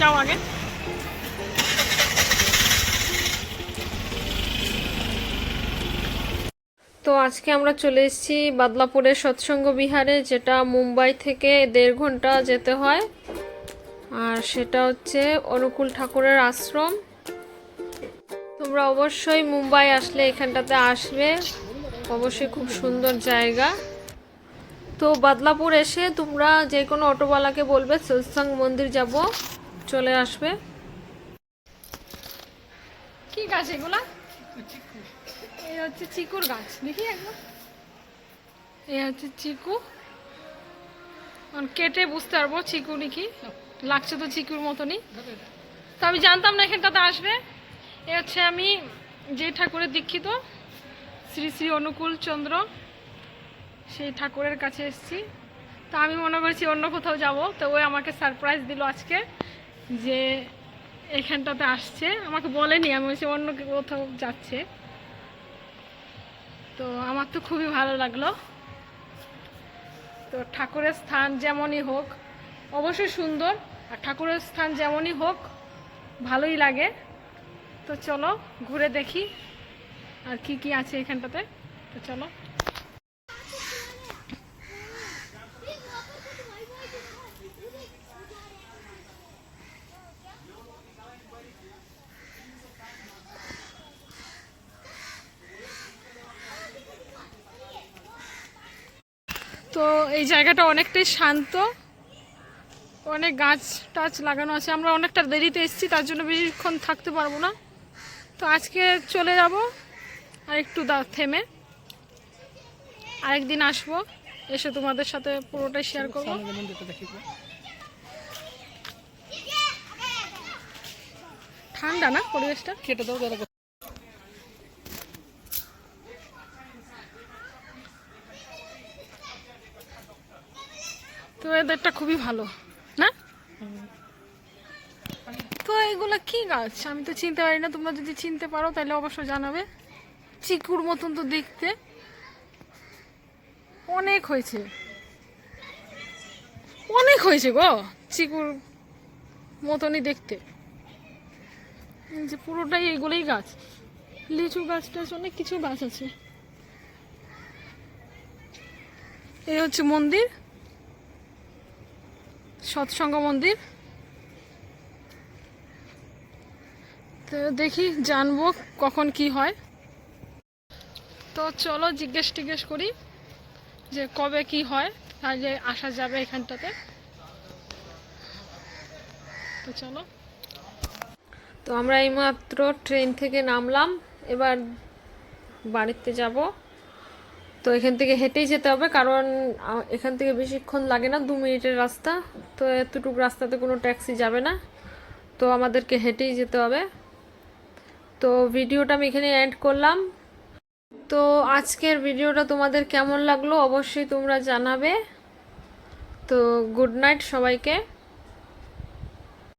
যাও আগে। তো আজকে আমরা চলে এসেছি বাদলাপুরের সৎসঙ্গ বিহারে, যেটা মুম্বাই থেকে 1.5 ঘন্টা যেতে হয়। আর সেটা হচ্ছে অনুকূল ঠাকুরের আশ্রম। তোমরা অবশ্যই মুম্বাই আসলে এখানটাতে আসবে, অবশ্যই খুব সুন্দর জায়গা। তো বাদলাপুর এসে তোমরা যে কোনো অটোওয়ালাকে বলবে সৎসঙ্গ মন্দির যাব, চলে আসবে। কি গাছ এগুলা? এই হচ্ছে চিকুর গাছ, দেখি একবার। এই হচ্ছে চিকু, কেটে বুঝতে পারবো চিকু নাকি, লাগছে তো চিকুর মতনই। তো আমি জানতাম না এখানটাতে আসবে। এ হচ্ছে আমি যে ঠাকুরের দীক্ষিত, শ্রী শ্রী অনুকূল চন্দ্র, সেই ঠাকুরের কাছে এসেছি। তো আমি মনে করছি অন্য কোথাও যাব, তো ওই আমাকে সারপ্রাইজ দিল আজকে যে এখানটাতে আসছে। আমাকে বলেনি, আমি বলছি অন্য কোথাও যাচ্ছে। তো আমার তো খুবই ভালো লাগলো। তো ঠাকুরের স্থান যেমনই হোক অবশ্যই সুন্দর, আর ঠাকুরের স্থান যেমনই হোক ভালোই লাগে। তো চলো ঘুরে দেখি আর কি কি আছে এখানটাতে। তো চলো। তো এই জায়গাটা অনেকটাই শান্ত, অনেক গাছ টাছ লাগানো আছে। আমরা অনেকটা দেরিতে এসেছি, তার জন্য বেশিক্ষণ থাকতে পারবো না। তো আজকে চলে যাব, আর একটু থেমে আরেকদিন আসবো, এসে তোমাদের সাথে পুরোটাই শেয়ার করবো। ঠান্ডা না পরিবেশটা? কেটে দাও দাদা। তো ওয়েদারটা খুবই ভালো না? তো এগুলা কি গাছ আমি তো চিনতে পারি না, তোমরা যদি চিনতে পারো তাহলে অবশ্যই জানাবে। চিকুর মতন তো দেখতে, অনেক হয়েছে, অনেক হয়েছে গো, চিকুর মতনই দেখতে। যে পুরোটাই এগুলোই গাছ, লিচু গাছ টাছ অনেক কিছু গাছ আছে। এই হচ্ছে মন্দির, সৎসঙ্গ মন্দির। তো দেখি জানবো কখন কি হয়। তো চলো জিজ্ঞেস করি যে কবে কি হয়, তাহলে আসা যাবে এখানটাতে। তো চলো। তো আমরা এইমাত্র ট্রেন থেকে নামলাম, এবার বাড়িতে যাব। তো এখান থেকে হেঁটেই যেতে হবে, কারণ এখান থেকে বেশিক্ষণ লাগে না, 2 মিনিটের রাস্তা। তো এতটুকু রাস্তাতে কোনো ট্যাক্সি যাবে না, তো আমাদেরকে হেঁটেই যেতে হবে। তো ভিডিওটা আমি এখানে এন্ড করলাম। তো আজকের ভিডিওটা তোমাদের কেমন লাগলো অবশ্যই তোমরা জানাবে। তো গুড নাইট সবাইকে।